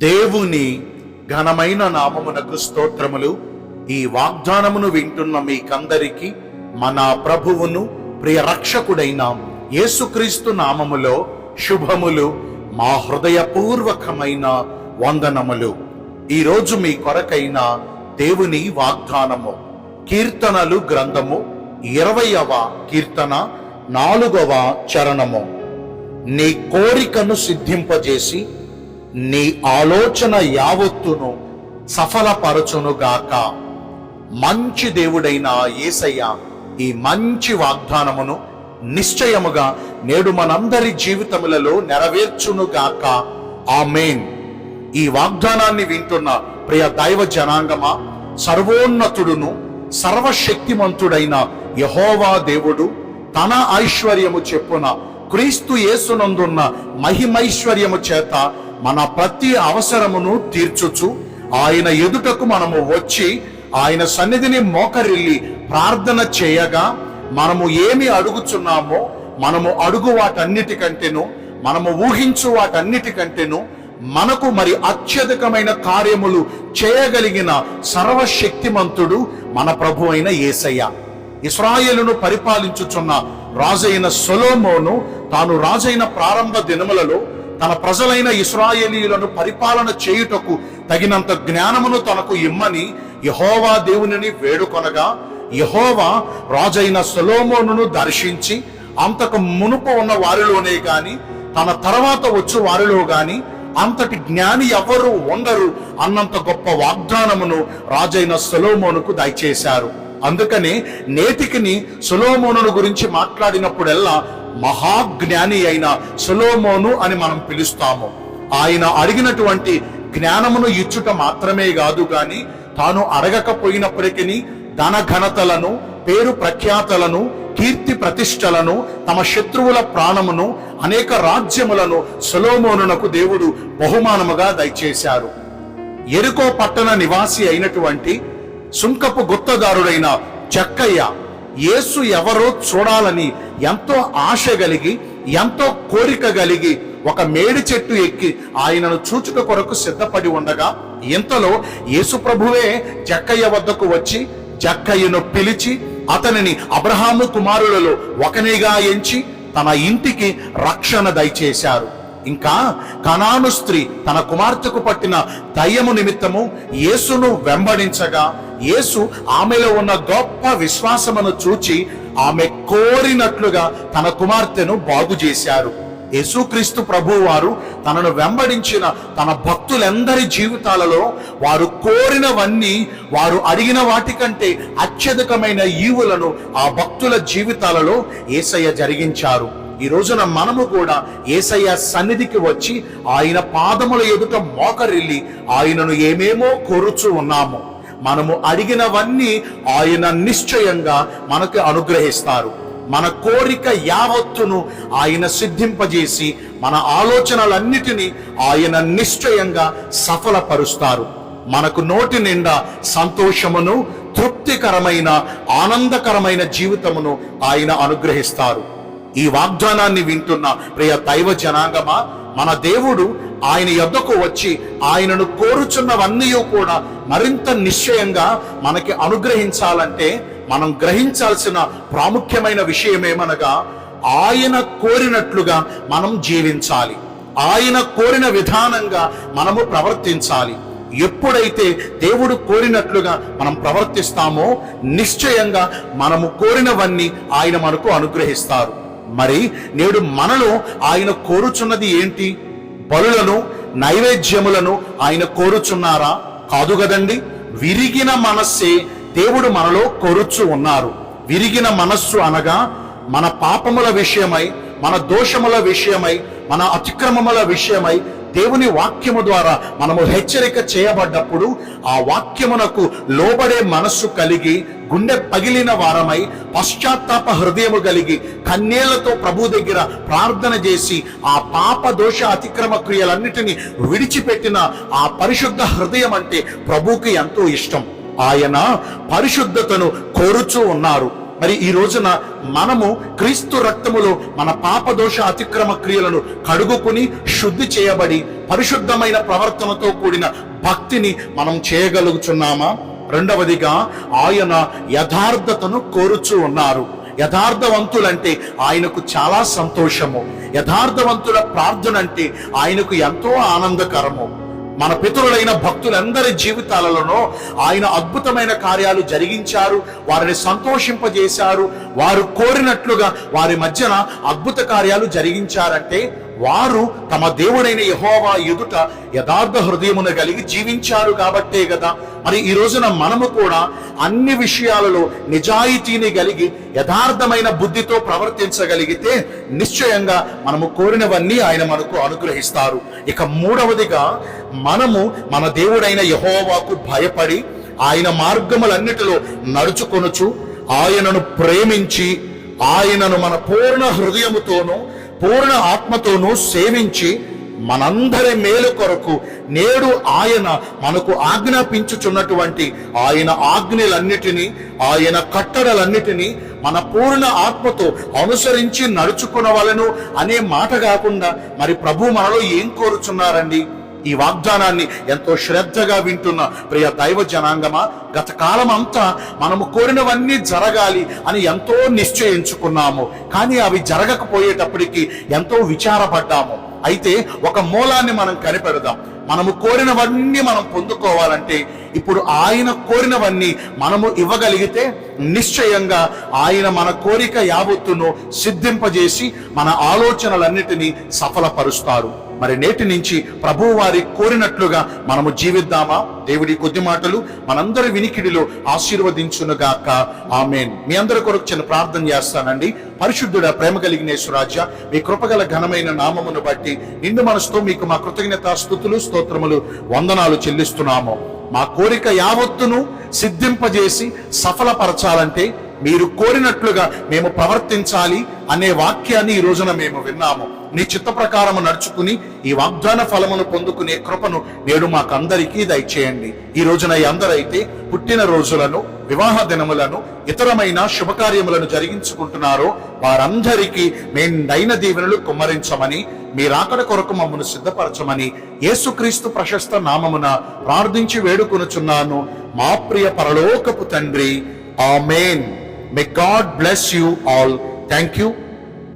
దేవుని ఘనమైన నామమునకు స్తోత్రములు. ఈ వాగ్దానమును వింటున్న మీకందరికీ మన ప్రభువును ప్రియ రక్షకుడైన యేసుక్రీస్తు నామములో శుభములు, మా హృదయపూర్వకమైన వందనములు. ఈరోజు మీ కొరకైన దేవుని వాగ్దానము కీర్తనలు గ్రంథము 20వ కీర్తన 4వ చరణము. నీ కోరికను సిద్ధింపజేసి నీ ఆలోచన యావత్తును సఫలపరచునుగాక. మంచి దేవుడైన యేసయ్య ఈ మంచి వాగ్దానమును నిశ్చయముగా నేడు మనందరి జీవితములలో నెరవేర్చునుగాక. ఆమేన్. ఈ వాగ్దానాన్ని వింటున్న ప్రియ దైవ జనాంగమా, సర్వోన్నతుడును సర్వశక్తిమంతుడైన యెహోవా దేవుడు తన ఐశ్వర్యము చెప్పున క్రీస్తు యేసునందున్న మహిమైశ్వర్యము చేత మన ప్రతి అవసరమును తీర్చుచు ఆయన ఎదుటకు మనము వచ్చి ఆయన సన్నిధిని మోకరిల్లి ప్రార్థన చేయగా, మనము ఏమి అడుగుచున్నామో మనము అడుగు వాటన్నిటికంటేను, మనము ఊహించు వాటన్నిటికంటేను మనకు మరి అత్యధికమైన కార్యములు చేయగలిగిన సర్వశక్తిమంతుడు మన ప్రభు అయిన యేసయ్య. ఇశ్రాయేలును పరిపాలించుచున్న రాజైన సొలొమోను తాను రాజైన ప్రారంభ దినములలో తన ప్రజలైన ఇశ్రాయేలీయులను పరిపాలన చేయుటకు తగినంత జ్ఞానమును తనకు ఇమ్మని యెహోవా దేవునిని వేడుకొనగా, యెహోవా రాజైన సొలొమోనును దర్శించి అంతకు మునుపు ఉన్న వారిలోనే గాని తన తర్వాత వచ్చు వారిలో గాని అంతటి జ్ఞాని ఎవరు ఉండరు అన్నంత గొప్ప వాగ్దానమును రాజైన సొలొమోనుకు దయచేశారు. అందుకనే నేటికిని సొలొమోనును గురించి మాట్లాడినప్పుడెల్లా మహాజ్ఞాని అయిన సొలొమోను అని మనం పిలుస్తాము. ఆయన అడిగినటువంటి జ్ఞానమును ఇచ్చుట మాత్రమే కాదు గాని తాను అడగకపోయినప్పటికీ ధన ఘనతలను, పేరు ప్రఖ్యాతలను, కీర్తి ప్రతిష్టలను, తమ శత్రువుల ప్రాణమును, అనేక రాజ్యములను సొలొమోనునకు దేవుడు బహుమానముగా దయచేశారు. యెరికో పట్టణ నివాసి అయినటువంటి సుంకపు గుత్తదారుడైన జక్కయ్య యేసు ఎవరో చూడాలని ఎంతో ఆశ కలిగి, ఎంతో కోరిక కలిగి ఒక మేడి చెట్టు ఎక్కి ఆయనను చూచుట కొరకు సిద్ధపడి ఉండగా, ఇంతలో యేసు ప్రభువే జక్కయ్య వద్దకు వచ్చి జక్కయ్యను పిలిచి అతనిని అబ్రహాము కుమారులలో ఒకనిగా ఎంచి తన ఇంటికి రక్షణ దయచేశారు. ఇంకా కనాను స్త్రీ తన కుమార్తెకు పట్టిన దయ్యము నిమిత్తము యేసును వెంబడించగా, యేసు ఆమెలో ఉన్న గొప్ప విశ్వాసమును చూచి ఆమె కోరినట్లుగా తన కుమార్తెను బాగు చేశారు. యేసుక్రీస్తు ప్రభువు వారు తనను వెంబడించిన తన భక్తులందరి జీవితాలలో వారు కోరినవన్నీ, వారు అడిగిన వాటికంటే అత్యధికమైన ఈవులను ఆ భక్తుల జీవితాలలో యేసయ్య జరిగించారు. ఈ రోజున మనము కూడా యేసయ్య సన్నిధికి వచ్చి ఆయన పాదముల ఎదుట మోకరిల్లి ఆయనను ఏమేమో కోరుచూ ఉన్నాము. మనము అడిగినవన్నీ ఆయన నిశ్చయంగా మనకు అనుగ్రహిస్తారు. మన కోరిక యావత్తును ఆయన సిద్ధింపజేసి మన ఆలోచనలన్నిటినీ ఆయన నిశ్చయంగా సఫలపరుస్తారు. మనకు నోటి నిండా సంతోషమును, తృప్తికరమైన, ఆనందకరమైన జీవితమును ఆయన అనుగ్రహిస్తారు. ఈ వాగ్దానాన్ని వింటున్న ప్రియ దైవ జనాంగమా, మన దేవుడు ఆయన యొద్దకు వచ్చి ఆయనను కోరుచున్నవన్నీ కూడా మరింత నిశ్చయంగా మనకి అనుగ్రహించాలంటే మనం గ్రహించాల్సిన ప్రాముఖ్యమైన విషయం ఏమనగా, ఆయన కోరినట్లుగా మనం జీవించాలి. ఆయన కోరిన విధానంగా మనము ప్రవర్తించాలి. ఎప్పుడైతే దేవుడు కోరినట్లుగా మనం ప్రవర్తిస్తామో నిశ్చయంగా మనము కోరినవన్నీ ఆయన మనకు అనుగ్రహిస్తారు. మరి నేడు మనలో ఆయన కోరుచున్నది ఏంటి? బలులను, నైవేద్యములను ఆయన కోరుచున్నారా? కాదు కదండి. విరిగిన మనస్సే దేవుడు మనలో కోరుచు ఉన్నారు. విరిగిన మనస్సు అనగా మన పాపముల విషయమై, మన దోషముల విషయమై, మన అతిక్రమముల విషయమై దేవుని వాక్యము ద్వారా మనము హెచ్చరిక చేయబడ్డప్పుడు ఆ వాక్యమునకు లోబడే మనస్సు కలిగి, గుండె పగిలిన వారమై, పశ్చాత్తాప హృదయము కలిగి కన్నేళ్లతో ప్రభు దగ్గర ప్రార్థన చేసి ఆ పాప దోష అతిక్రమ క్రియలన్నిటినీ విడిచిపెట్టిన ఆ పరిశుద్ధ హృదయం అంటే ప్రభువుకి ఎంతో ఇష్టం. ఆయన పరిశుద్ధతను కోరుచూ ఉన్నారు. మరి ఈ రోజున మనము క్రీస్తు రక్తములో మన పాపదోష అతిక్రమ క్రియలను కడుగుకుని శుద్ధి చేయబడి పరిశుద్ధమైన ప్రవర్తనతో కూడిన భక్తిని మనం చేయగలుగుతున్నామా? రెండవదిగా ఆయన యథార్థతను కోరుచూ ఉన్నారు. యథార్థవంతులంటే ఆయనకు చాలా సంతోషము. యథార్థవంతుల ప్రార్థన అంటే ఆయనకు ఎంతో ఆనందకరము. మన పితరులైన భక్తులందరి జీవితాలలోనూ ఆయన అద్భుతమైన కార్యాలు జరిగించారు, వారిని సంతోషింపజేశారు. వారు కోరినట్లుగా వారి మధ్యన అద్భుత కార్యాలు జరిగించారంటే వారు తమ దేవుడైన యెహోవా ఎదుట యథార్థ హృదయమును కలిగి జీవించారు కాబట్టే కదా. మరి ఈ రోజున మనము కూడా అన్ని విషయాలలో నిజాయితీని కలిగి యథార్థమైన బుద్ధితో ప్రవర్తించగలిగితే నిశ్చయంగా మనము కోరినవన్నీ ఆయన మనకు అనుగ్రహిస్తారు. ఇక మూడవదిగా, మనము మన దేవుడైన యెహోవాకు భయపడి ఆయన మార్గములన్నిటిలో నడుచుకొనుచు ఆయనను ప్రేమించి ఆయనను మన పూర్ణ హృదయముతోనూ పూర్ణ ఆత్మతోనూ సేవించి మనందరి మేలు కొరకు నేడు ఆయన మనకు ఆజ్ఞాపించుచున్నటువంటి ఆయన ఆజ్ఞలన్నిటినీ ఆయన కట్టడలన్నిటినీ మన పూర్ణ ఆత్మతో అనుసరించి నడుచుకునవలెను అనే మాట కాకుండా మరి ప్రభు మనలో ఏం కోరుచున్నారండి? ఈ వాగ్దానాన్ని ఎంతో శ్రద్ధగా వింటున్న ప్రియ దైవ జనాంగమా, గత కాలం అంతా మనము కోరినవన్నీ జరగాలి అని ఎంతో నిశ్చయించుకున్నాము, కానీ అవి జరగకపోయేటప్పటికి ఎంతో విచారపడ్డాము. అయితే ఒక మూలాన్ని మనం కనిపెడదాం. మనము కోరినవన్నీ మనం పొందుకోవాలంటే ఇప్పుడు ఆయన కోరినవన్నీ మనము ఇవ్వగలిగితే నిశ్చయంగా ఆయన మన కోరిక యావత్తును సిద్ధింపజేసి మన ఆలోచనలన్నిటినీ సఫలపరుస్తారు. మరి నేటి నుంచి ప్రభువు వారి కోరినట్లుగా మనము జీవిద్దామా? దేవుడి కొద్ది మాటలు మనందరి వినికిడిలో ఆశీర్వదించునుగాక. ఆమేన్. మీ అందరి కొరకు చిన్న ప్రార్థన చేస్తానండి. పరిశుద్ధుడా, ప్రేమ కలిగిన యేసురాజా, మీ కృపగల ఘనమైన నామమును బట్టి నిండు మనసుతో మీకు మా కృతజ్ఞతా స్తుతులు స్తోత్రములు వందనాలు చెల్లిస్తున్నాము. మా కోరిక యావత్తును సిద్ధింపజేసి సఫలపరచాలంటే మీరు కోరినట్లుగా మేము ప్రవర్తించాలి అనే వాక్యాన్ని ఈ రోజున మేము విన్నాము. నీ చిత్త ప్రకారము నడుచుకుని ఈ వాగ్దాన ఫలమును పొందుకునే కృపను నేడు మాకందరికీ దయచేయండి. ఈ రోజున అందరైతే పుట్టిన రోజులను, వివాహ దినములను, ఇతరమైన శుభకార్యములను జరిగించుకుంటున్నారో వారందరికీ మెండైన దీవెనలు కుమ్మరించమని, మీ రాకడ కొరకు మమ్మను సిద్ధపరచమని యేసుక్రీస్తు ప్రశస్త నామమున ప్రార్థించి వేడుకొనుచున్నాను మా ప్రియ పరలోకపు తండ్రి. ఆమేన్. May God bless you all. Thank you.